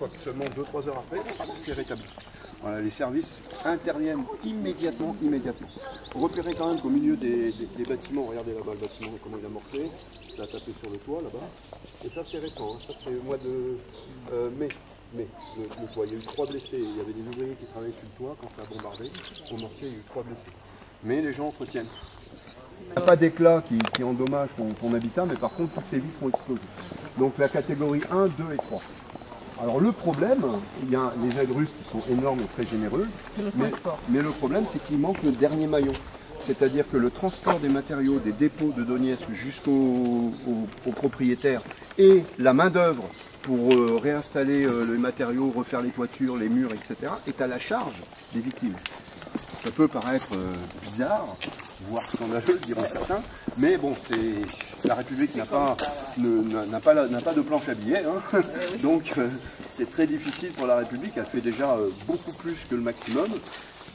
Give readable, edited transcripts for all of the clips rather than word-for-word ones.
fois que seulement 2-3 heures après, c'est rétabli. Voilà, les services interviennent immédiatement. Repérez quand même qu'au milieu des bâtiments, regardez là-bas le bâtiment, comment il a morcé, ça a tapé sur le toit là-bas. Et ça c'est récent, hein. Ça c'est au mois de mai. Le toit. Il y a eu 3 blessés. Il y avait des ouvriers qui travaillaient sur le toit quand ça a bombardé. Au mortier, il y a eu 3 blessés. Mais les gens entretiennent. Il n'y a pas d'éclat qui endommage ton habitat, mais par contre, toutes les vitres ont explosé. Donc la catégorie 1, 2 et 3. Alors le problème, il y a les aides russes qui sont énormes et très généreuses, mais le problème c'est qu'il manque le dernier maillon. C'est-à-dire que le transport des matériaux des dépôts de Donetsk jusqu'aux propriétaires et la main-d'œuvre pour réinstaller les matériaux, refaire les toitures, les murs, etc., est à la charge des victimes. Ça peut paraître bizarre, voire scandaleux, diront certains, mais bon, la République n'a pas de planche à billets, hein. Donc c'est très difficile pour la République, elle fait déjà beaucoup plus que le maximum,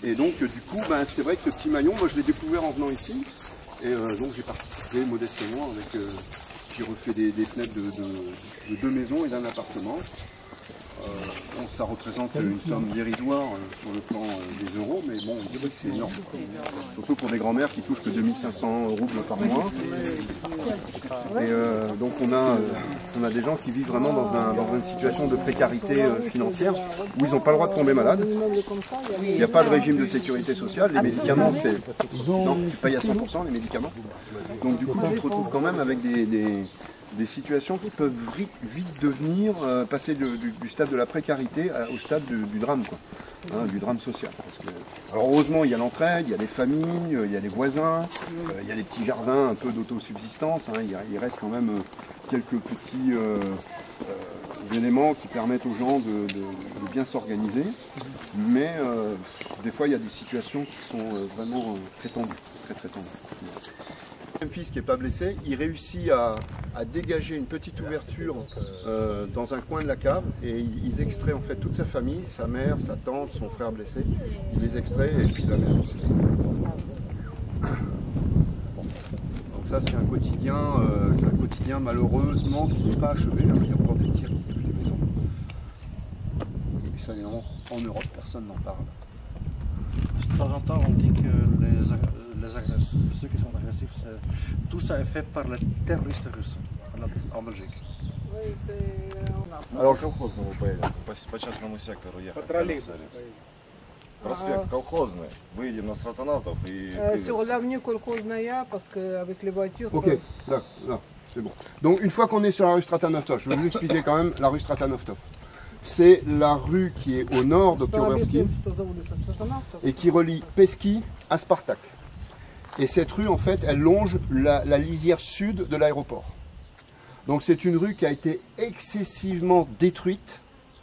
et donc du coup, c'est vrai que ce petit maillon, moi je l'ai découvert en venant ici, et donc j'ai participé modestement avec... J'ai refait des fenêtres de 2 maisons et d'un appartement. Ça représente une somme dérisoire sur le plan des euros, mais bon, c'est énorme. Surtout pour des grands-mères qui touchent que 2500 roubles par mois. Et donc on a des gens qui vivent vraiment dans une situation de précarité financière où ils n'ont pas le droit de tomber malades. Il n'y a pas de régime de sécurité sociale. Les médicaments, non, tu payes à 100% les médicaments. Donc du coup, tu te retrouves quand même avec des situations qui peuvent vite devenir, passer du stade de la précarité au stade du drame, quoi. Hein, du drame social. Alors heureusement, il y a l'entraide, il y a les familles, il y a les voisins, il y a des petits jardins un peu d'autosubsistance, hein, il reste quand même quelques petits éléments qui permettent aux gens de bien s'organiser, mais des fois il y a des situations qui sont vraiment très tendues, très tendues. Mon fils qui n'est pas blessé, il réussit à dégager une petite ouverture dans un coin de la cave et il extrait en fait toute sa famille, sa mère, sa tante, son frère blessé, il les extrait et puis la maison c'est fini. Donc ça c'est un quotidien malheureusement qui n'est pas achevé, il y a encore des tirs qui détruisent les maisons. Et ça en Europe, personne n'en parle. De temps en temps, on dit que ceux qui sont agressifs, tout ça est fait par les terroristes russes en Belgique. Oui, c'est... Alors, колхозному поедем, по частному сектору ехать. Проспект Колхозный, выйдем на Стратонавтов и... Sur l'avenue Kolkhozная, parce qu'avec les voitures... Ok, là, c'est bon. Donc une fois qu'on est sur la rue Stratanovtov, je vais vous expliquer quand même la rue Stratanovtov. C'est la rue qui est au nord d'Oktobersky et qui relie Pesky à Spartak. Et cette rue, en fait, elle longe la lisière sud de l'aéroport. Donc c'est une rue qui a été excessivement détruite.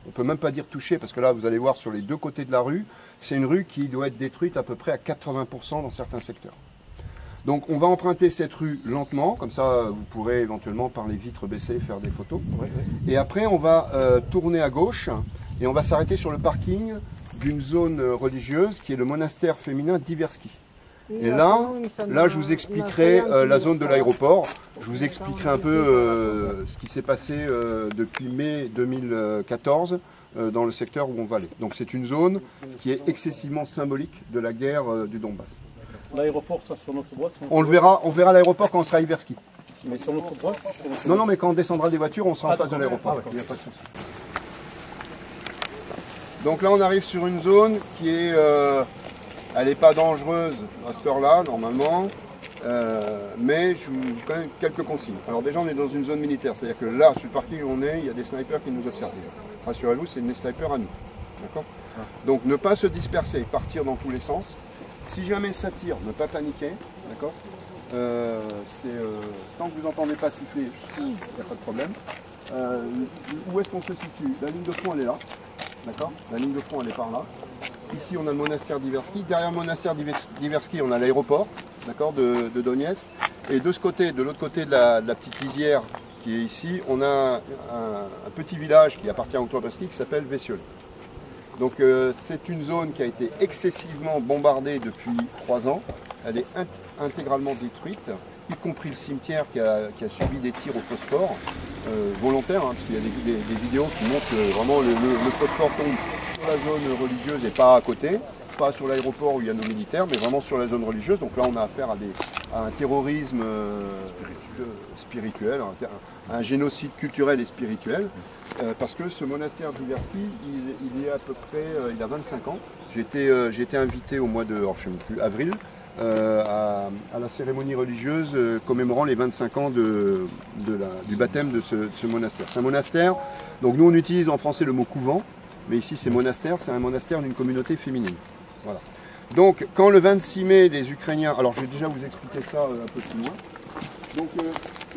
On ne peut même pas dire touchée, parce que là, vous allez voir sur les deux côtés de la rue, c'est une rue qui doit être détruite à peu près à 80% dans certains secteurs. Donc on va emprunter cette rue lentement, comme ça vous pourrez éventuellement par les vitres baissées faire des photos. Et après on va tourner à gauche et on va s'arrêter sur le parking d'une zone religieuse qui est le monastère féminin d'Iversky. Et là je vous expliquerai la zone de l'aéroport, je vous expliquerai un peu ce qui s'est passé depuis mai 2014 dans le secteur où on va aller. Donc c'est une zone qui est excessivement symbolique de la guerre du Donbass. L'aéroport, ça sur notre droite. On verra l'aéroport quand on sera à Iversky. Mais sur notre droite. Non, mais quand on descendra des voitures, on sera en face de l'aéroport. Il n'y a pas de souci. Donc là, on arrive sur une zone qui est, elle n'est pas dangereuse à cette heure-là, normalement, mais je vous quand même quelques consignes. Alors déjà, on est dans une zone militaire, c'est-à-dire que là, sur le parking où on est, il y a des snipers qui nous observent. Rassurez-vous, c'est des snipers à nous. D'accord ? Donc ne pas se disperser, partir dans tous les sens. Si jamais ça tire, ne pas paniquer, d'accord. Tant que vous n'entendez pas siffler, il n'y a pas de problème. Où est-ce qu'on se situe? La ligne de front, elle est là, d'accord. La ligne de front, elle est par là. Ici, on a le monastère d'Iversky. Derrière le monastère d'Iversky, on a l'aéroport, d'accord, de Donetsk. Et de ce côté, de l'autre côté de la petite lisière qui est ici, on a un petit village qui appartient à Oktobersky qui s'appelle Vesiol. Donc c'est une zone qui a été excessivement bombardée depuis 3 ans. Elle est intégralement détruite, y compris le cimetière qui a subi des tirs au phosphore. volontaire, hein, parce qu'il y a des vidéos qui montrent que vraiment le feu de fort tombe sur la zone religieuse et pas à côté, pas sur l'aéroport où il y a nos militaires, mais vraiment sur la zone religieuse. Donc là on a affaire à un terrorisme spirituel, à un génocide culturel et spirituel, parce que ce monastère d'Iverski, il est à peu près, il a 25 ans. J'ai été invité au mois de avril, à la cérémonie religieuse commémorant les 25 ans du baptême de ce monastère. C'est un monastère, donc nous on utilise en français le mot couvent, mais ici c'est monastère, c'est un monastère d'une communauté féminine. Voilà. Donc quand le 26 mai les Ukrainiens, alors je vais déjà vous expliquer ça un peu plus loin. Donc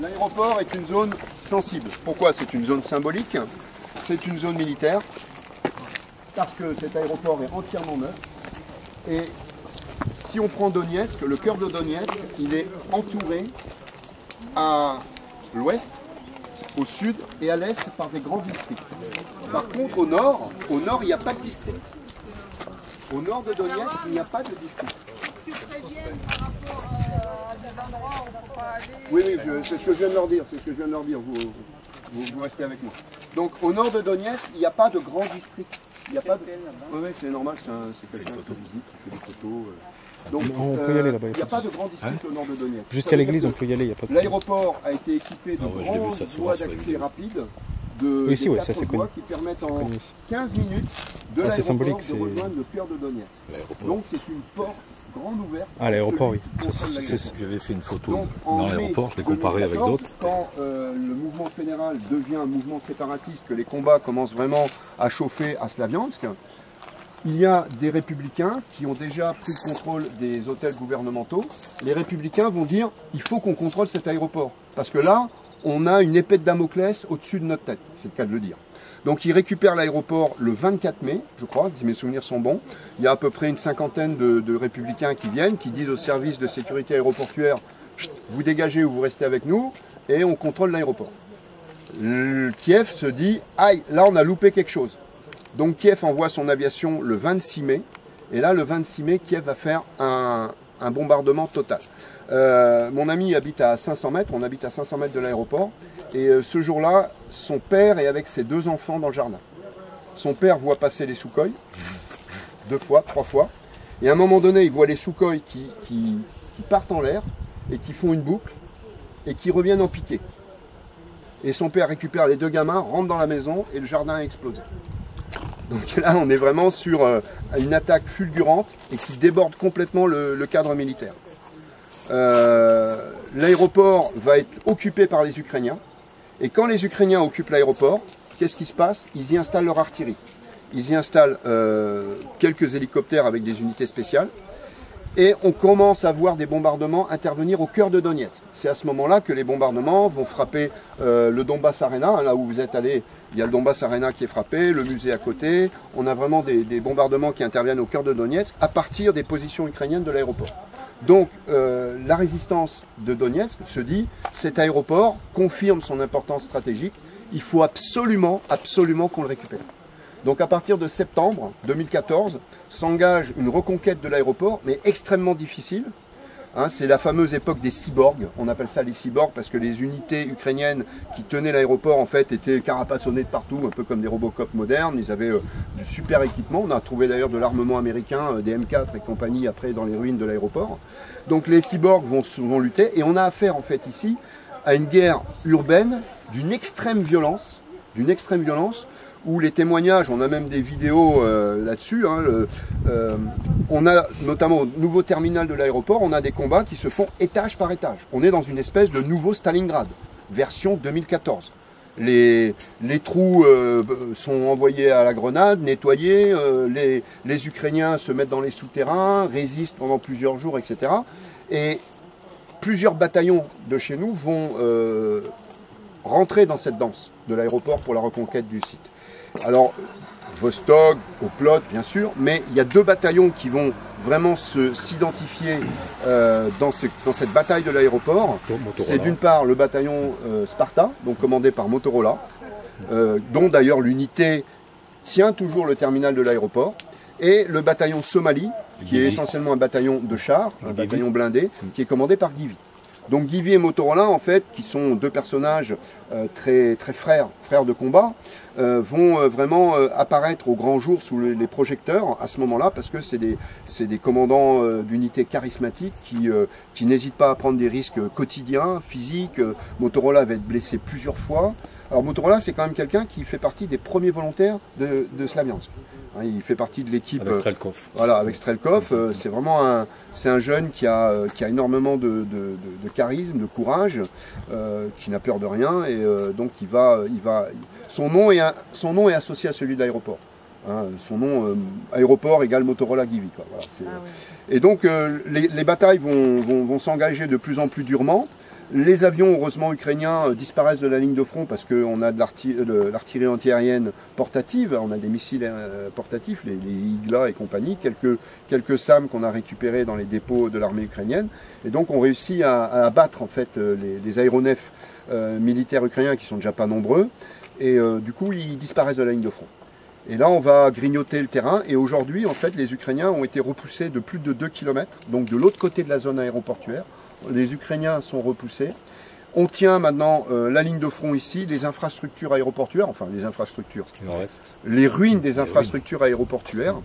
l'aéroport est une zone sensible. Pourquoi? C'est une zone symbolique, c'est une zone militaire, parce que cet aéroport est entièrement neuf. Et si on prend Donetsk, le cœur de Donetsk, il est entouré à l'ouest, au sud et à l'est par des grands districts. Par contre, au nord, il n'y a pas de district. Au nord de Donetsk, il n'y a pas de district. Tu préviennes par rapport à des endroits où on ne peut pas aller. Oui, c'est ce que je viens de leur dire. Vous restez avec moi. Donc, au nord de Donetsk, il n'y a pas de grand district. Il n'y a pas de... Oui, c'est normal, c'est quelqu'un qui visite, qui fait des photos. Donc, on peut y aller là-bas. Il n'y a pas de grand district au nord de Donetsk. Jusqu'à l'église, on peut y aller, il n'y a pas de... L'aéroport a été équipé de grandes voies d'accès rapides, des 4 voies qui permettent en 15 minutes de l'aéroport de rejoindre le cœur de Donetsk. Donc c'est une porte grande ouverte. Ah, l'aéroport, oui. J'avais fait une photo dans l'aéroport, je l'ai comparé avec d'autres. Quand le mouvement fédéral devient un mouvement séparatiste, que les combats commencent vraiment à chauffer à Slaviansk, il y a des républicains qui ont déjà pris le contrôle des hôtels gouvernementaux. Les républicains vont dire il faut qu'on contrôle cet aéroport. Parce que là, on a une épée de Damoclès au-dessus de notre tête. C'est le cas de le dire. Donc ils récupèrent l'aéroport le 24 mai, je crois, si mes souvenirs sont bons. Il y a à peu près une cinquantaine de républicains qui viennent, qui disent au service de sécurité aéroportuaire vous dégagez ou vous restez avec nous, et on contrôle l'aéroport. Kiev se dit aïe, là on a loupé quelque chose. Donc Kiev envoie son aviation le 26 mai, et là le 26 mai, Kiev va faire un bombardement total. Mon ami habite à 500 mètres, on habite à 500 mètres de l'aéroport, et ce jour-là, son père est avec ses 2 enfants dans le jardin. Son père voit passer les Sukhoi, 2 fois, 3 fois, et à un moment donné, il voit les Sukhoi qui partent en l'air, et qui font une boucle, et qui reviennent en piqué. Et son père récupère les 2 gamins, rentre dans la maison, et le jardin a explosé. Donc là, on est vraiment sur une attaque fulgurante et qui déborde complètement le cadre militaire. L'aéroport va être occupé par les Ukrainiens. Et quand les Ukrainiens occupent l'aéroport, qu'est-ce qui se passe? Ils y installent leur artillerie. Ils y installent quelques hélicoptères avec des unités spéciales. Et on commence à voir des bombardements intervenir au cœur de Donetsk. C'est à ce moment-là que les bombardements vont frapper le Donbass Arena, là où vous êtes allé. Il y a le Donbass Arena qui est frappé, le musée à côté. On a vraiment des bombardements qui interviennent au cœur de Donetsk à partir des positions ukrainiennes de l'aéroport. Donc la résistance de Donetsk se dit, cet aéroport confirme son importance stratégique, il faut absolument qu'on le récupère. Donc à partir de septembre 2014, s'engage une reconquête de l'aéroport, mais extrêmement difficile. Hein, c'est la fameuse époque des cyborgs, on appelle ça les cyborgs parce que les unités ukrainiennes qui tenaient l'aéroport en fait étaient carapassonnées de partout, un peu comme des Robocop modernes, ils avaient du super équipement, on a trouvé d'ailleurs de l'armement américain, des M4 et compagnie après dans les ruines de l'aéroport. Donc les cyborgs vont lutter et on a affaire en fait ici à une guerre urbaine d'une extrême violence, où les témoignages, on a même des vidéos là-dessus, hein, on a notamment au nouveau terminal de l'aéroport, on a des combats qui se font étage par étage. On est dans une espèce de nouveau Stalingrad, version 2014. Les trous sont envoyés à la grenade, nettoyés, les Ukrainiens se mettent dans les souterrains, résistent pendant plusieurs jours, etc. Et plusieurs bataillons de chez nous vont rentrer dans cette danse de l'aéroport pour la reconquête du site. Alors, Vostok, Oplot, bien sûr, mais il y a 2 bataillons qui vont vraiment s'identifier dans cette bataille de l'aéroport. C'est d'une part le bataillon Sparta, donc commandé par Motorola, dont d'ailleurs l'unité tient toujours le terminal de l'aéroport, et le bataillon Somalie, qui est essentiellement un bataillon de chars, un bataillon blindé, qui est commandé par Givy. Donc Givy et Motorola, en fait, qui sont 2 personnages très frères de combat, vont vraiment apparaître au grand jour sous les projecteurs à ce moment-là, parce que c'est des commandants d'unités charismatiques qui n'hésitent pas à prendre des risques quotidiens, physiques. Motorola va être blessé plusieurs fois. Alors Motorola, c'est quand même quelqu'un qui fait partie des premiers volontaires de Slaviansk. Il fait partie de l'équipe. Avec Strelkov. Voilà, avec Strelkov. C'est vraiment un jeune qui a énormément de charisme, de courage, qui n'a peur de rien, et donc son nom est associé à celui de l'aéroport. Son nom, aéroport égale Motorola Givy. Voilà, et donc les batailles vont s'engager de plus en plus durement. Les avions, heureusement, ukrainiens disparaissent de la ligne de front parce qu'on a de l'artillerie antiaérienne portative, on a des missiles portatifs, les Igla et compagnie, quelques SAM qu'on a récupérés dans les dépôts de l'armée ukrainienne. Et donc on réussit à abattre en fait les aéronefs militaires ukrainiens qui sont déjà pas nombreux. Et du coup, ils disparaissent de la ligne de front. Et là, on va grignoter le terrain. Et aujourd'hui, en fait, les Ukrainiens ont été repoussés de plus de 2 km, donc de l'autre côté de la zone aéroportuaire. Les Ukrainiens sont repoussés. On tient maintenant la ligne de front ici, les infrastructures aéroportuaires, enfin les infrastructures, les ruines des infrastructures aéroportuaires.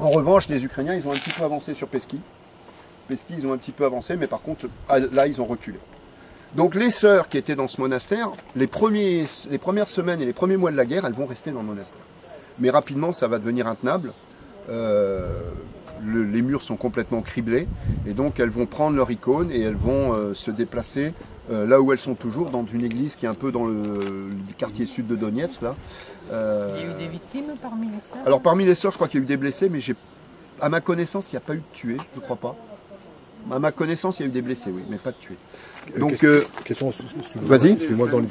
En revanche, les Ukrainiens, ils ont un petit peu avancé sur Peski. Peski, ils ont un petit peu avancé, mais par contre, là, ils ont reculé. Donc les sœurs qui étaient dans ce monastère, les premières semaines et les premiers mois de la guerre, elles vont rester dans le monastère. Mais rapidement, ça va devenir intenable. Les murs sont complètement criblés, et donc elles vont prendre leur icône et elles vont se déplacer là où elles sont toujours, dans une église qui est un peu dans le quartier sud de Donetsk. Là. Il y a eu des victimes parmi les sœurs? Alors parmi les sœurs, je crois qu'il y a eu des blessés, mais à ma connaissance, il n'y a pas eu de tués, je ne crois pas. À ma connaissance, il y a eu des blessés, oui, mais pas de tués. Donc, question, vas-y. Excuse-moi, dans les